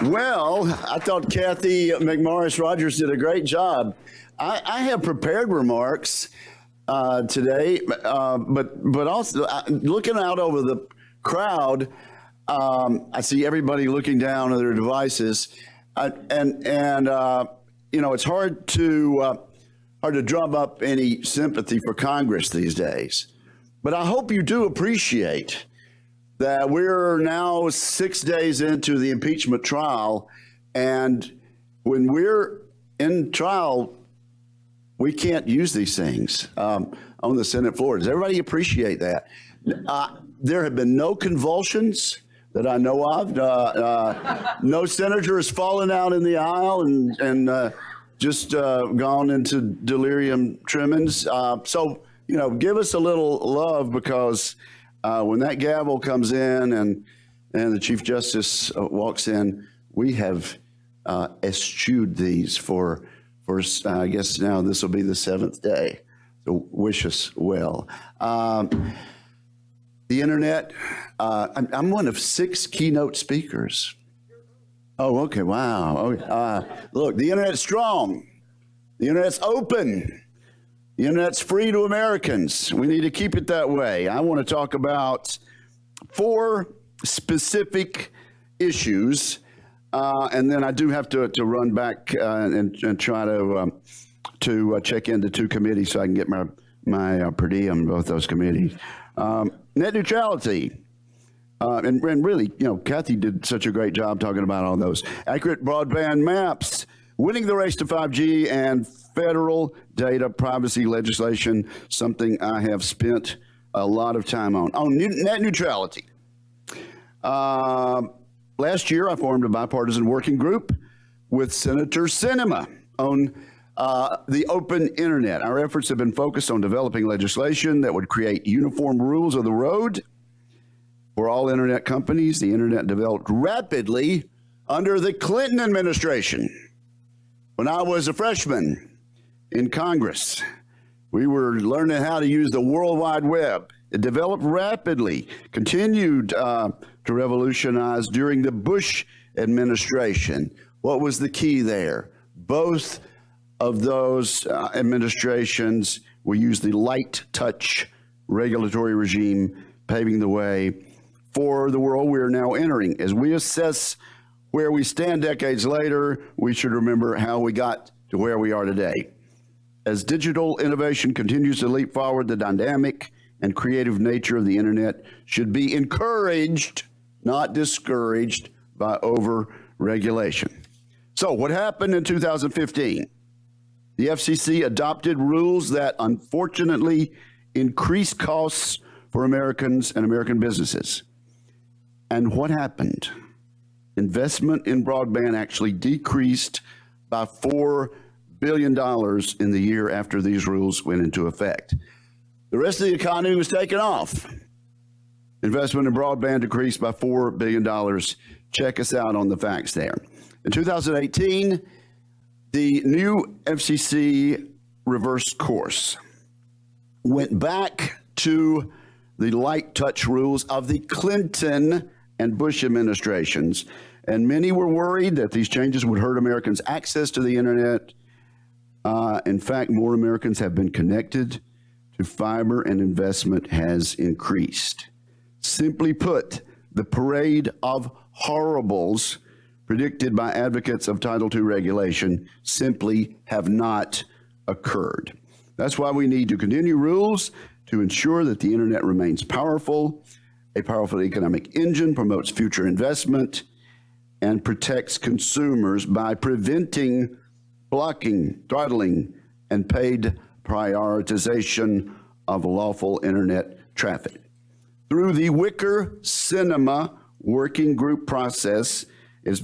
Well, I thought Kathy McMorris Rogers did a great job. I have prepared remarks today, but also looking out over the crowd, I see everybody looking down at their devices, and you know, it's hard to drum up any sympathy for Congress these days. But I hope you do appreciate that we're now 6 days into the impeachment trial, and when we're in trial, we can't use these things on the Senate floor. Does everybody appreciate that? There have been no convulsions that I know of. No senator has fallen out in the aisle and just gone into delirium tremens. So, you know, give us a little love, because when that gavel comes in and the Chief Justice walks in, we have eschewed these for I guess now this will be the 7th day. So wish us well. The internet, I'm one of 6 keynote speakers. Oh, okay, wow. Look, the internet's strong. The internet's open. The internet's free to Americans. We need to keep it that way. I want to talk about 4 specific issues, and then I do have to run back and try to check into 2 committees so I can get my per diem in both those committees. Net neutrality. And really, you know, Kathy did such a great job talking about all those. Accurate broadband maps, winning the race to 5G, and federal data privacy legislation, something I have spent a lot of time on. Net neutrality. Last year, I formed a bipartisan working group with Senator Sinema on the open internet. Our efforts have been focused on developing legislation that would create uniform rules of the road for all internet companies. The internet developed rapidly under the Clinton administration. When I was a freshman in Congress, we were learning how to use the World Wide Web. It developed rapidly, continued to revolutionize during the Bush administration. What was the key there? Both of those administrations will use the light touch regulatory regime, paving the way for the world we are now entering. As we assess where we stand decades later, we should remember how we got to where we are today. As digital innovation continues to leap forward, the dynamic and creative nature of the internet should be encouraged, not discouraged, by over-regulation. So what happened in 2015? The FCC adopted rules that unfortunately increased costs for Americans and American businesses. And what happened? Investment in broadband actually decreased by $4 billion in the year after these rules went into effect. The rest of the economy was taken off. Investment in broadband decreased by $4 billion. Check us out on the facts there. In 2018, the new FCC reversed course, went back to the light touch rules of the Clinton and Bush administrations. And many were worried that these changes would hurt Americans' access to the internet. In fact, more Americans have been connected to fiber, and investment has increased. Simply put, the parade of horribles predicted by advocates of Title II regulation simply have not occurred. That's why we need to continue rules to ensure that the internet remains powerful. A powerful economic engine promotes future investment and protects consumers by preventing blocking, throttling, and paid prioritization of lawful internet traffic. Through the Wicker Cinema working group process, it's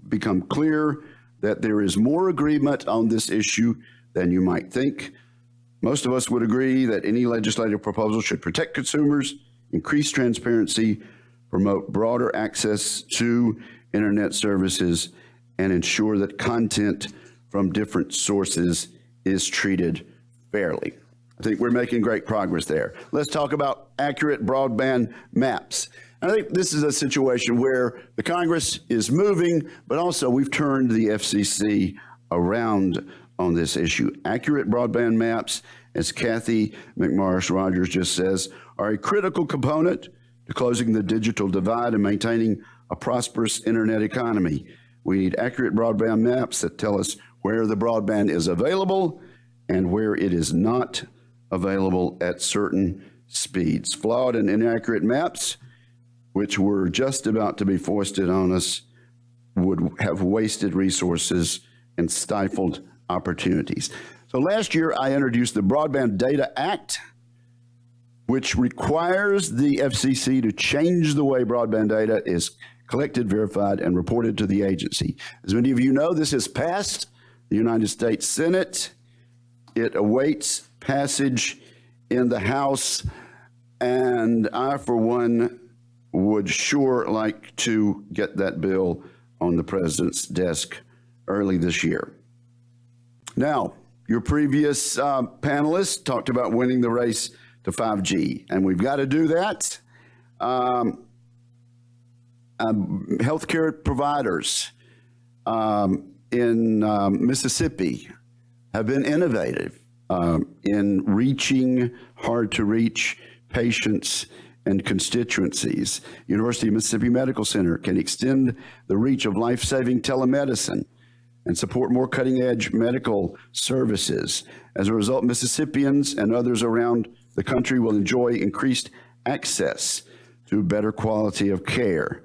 become clear that there is more agreement on this issue than you might think. Most of us would agree that any legislative proposal should protect consumers, increase transparency, promote broader access to internet services, and ensure that content from different sources is treated fairly. I think we're making great progress there. Let's talk about accurate broadband maps. I think this is a situation where the Congress is moving, but also we've turned the FCC around on this issue. Accurate broadband maps, as Kathy McMorris Rogers just says, are a critical component to closing the digital divide and maintaining a prosperous internet economy. We need accurate broadband maps that tell us where the broadband is available and where it is not available at certain speeds. Flawed and inaccurate maps, which were just about to be foisted on us, would have wasted resources and stifled opportunities. So last year, I introduced the Broadband Data Act, which requires the FCC to change the way broadband data is collected, verified, and reported to the agency. As many of you know, this has passed the United States Senate. It awaits passage in the House, and I, for one, would sure like to get that bill on the president's desk early this year. Now, your previous panelists talked about winning the race to 5G, and we've got to do that. Healthcare providers in Mississippi have been innovative in reaching hard-to-reach patients and constituencies. University of Mississippi Medical Center can extend the reach of life-saving telemedicine and support more cutting-edge medical services. As a result, Mississippians and others around the country will enjoy increased access to better quality of care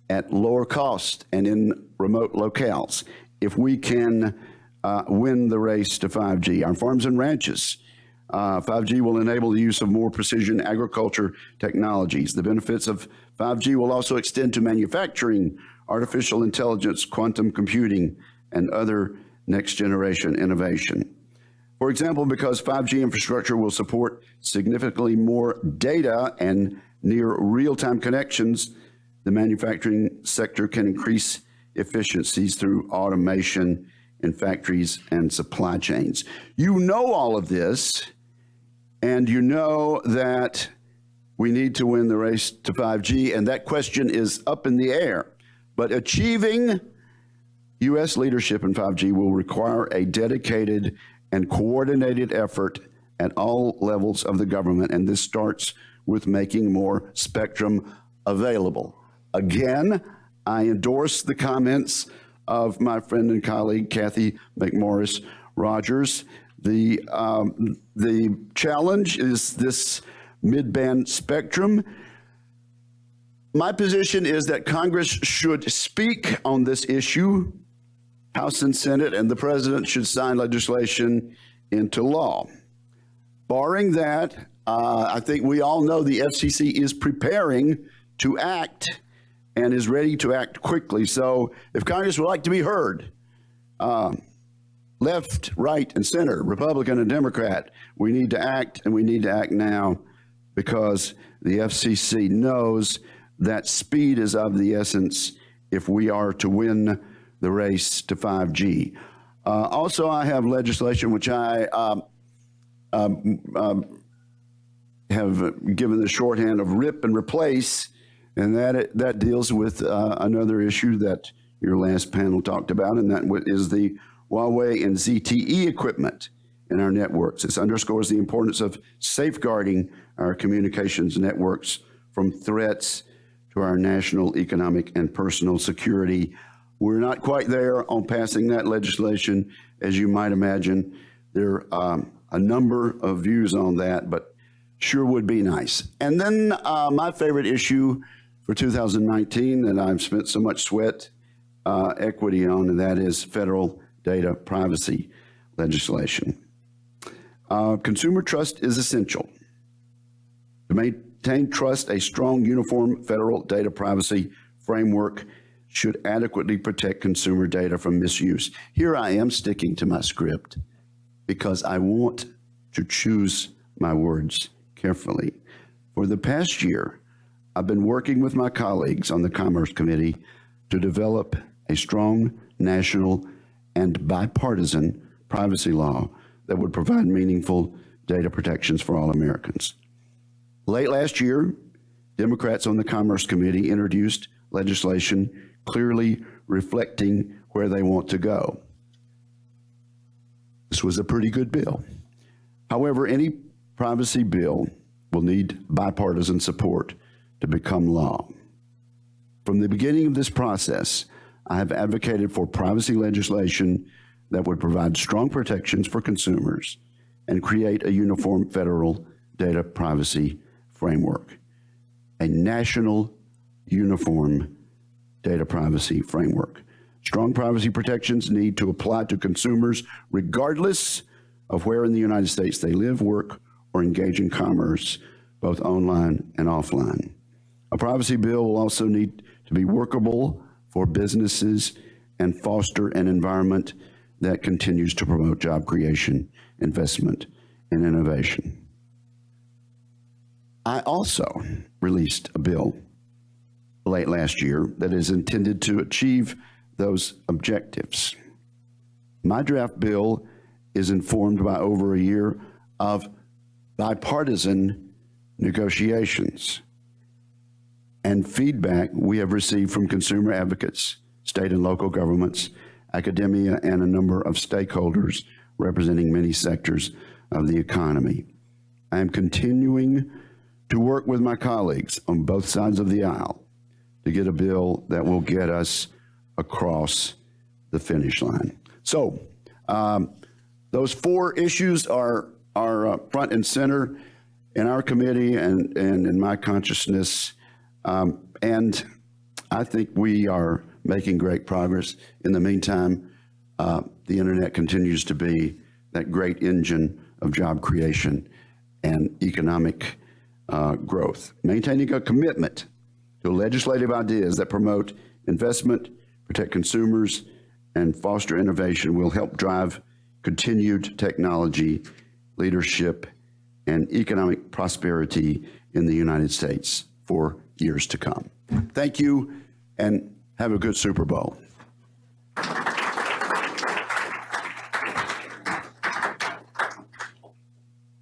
at lower cost and in remote locales if we can win the race to 5G. On farms and ranches, 5G will enable the use of more precision agriculture technologies. The benefits of 5G will also extend to manufacturing, artificial intelligence, quantum computing, and other next-generation innovation. For example, because 5G infrastructure will support significantly more data and near real-time connections, the manufacturing sector can increase efficiencies through automation in factories and supply chains. You know all of this, and you know that we need to win the race to 5G, and that question is up in the air. But achieving U.S. leadership in 5G will require a dedicated and coordinated effort at all levels of the government, and this starts with making more spectrum available. Again, I endorse the comments of my friend and colleague, Kathy McMorris Rogers. The challenge is this mid-band spectrum. My position is that Congress should speak on this issue, House and Senate, and the president should sign legislation into law. Barring that, I think we all know the FCC is preparing to act and is ready to act quickly. So if Congress would like to be heard, left, right, and center, Republican and Democrat, we need to act, and we need to act now, because the FCC knows that speed is of the essence if we are to win the race to 5G. Also, I have legislation which I have given the shorthand of rip and replace, and that deals with another issue that your last panel talked about, and that is the Huawei and ZTE equipment in our networks. This underscores the importance of safeguarding our communications networks from threats to our national economic and personal security. We're not quite there on passing that legislation, as you might imagine. There are a number of views on that, but sure would be nice. And then my favorite issue for 2019 that I've spent so much sweat equity on, and that is federal data privacy legislation. Consumer trust is essential. To maintain trust, a strong, uniform federal data privacy framework should adequately protect consumer data from misuse. Here I am sticking to my script because I want to choose my words carefully. For the past year, I've been working with my colleagues on the Commerce Committee to develop a strong national and bipartisan privacy law that would provide meaningful data protections for all Americans. Late last year, Democrats on the Commerce Committee introduced legislation clearly reflecting where they want to go. This was a pretty good bill. However, any privacy bill will need bipartisan support to become law. From the beginning of this process, I have advocated for privacy legislation that would provide strong protections for consumers and create a uniform federal data privacy framework, a national uniform data privacy framework. Strong privacy protections need to apply to consumers regardless of where in the United States they live, work, or engage in commerce, both online and offline. A privacy bill will also need to be workable for businesses and foster an environment that continues to promote job creation, investment, and innovation. I also released a bill late last year that is intended to achieve those objectives. My draft bill is informed by over a year of bipartisan negotiations and feedback we have received from consumer advocates, state and local governments, academia, and a number of stakeholders representing many sectors of the economy. I am continuing to work with my colleagues on both sides of the aisle to get a bill that will get us across the finish line. So those four issues are front and center in our committee and in my consciousness. And I think we are making great progress. In the meantime, the internet continues to be that great engine of job creation and economic growth. Maintaining a commitment to legislative ideas that promote investment, protect consumers, and foster innovation will help drive continued technology leadership and economic prosperity in the United States for years to come. Thank you, and have a good Super Bowl.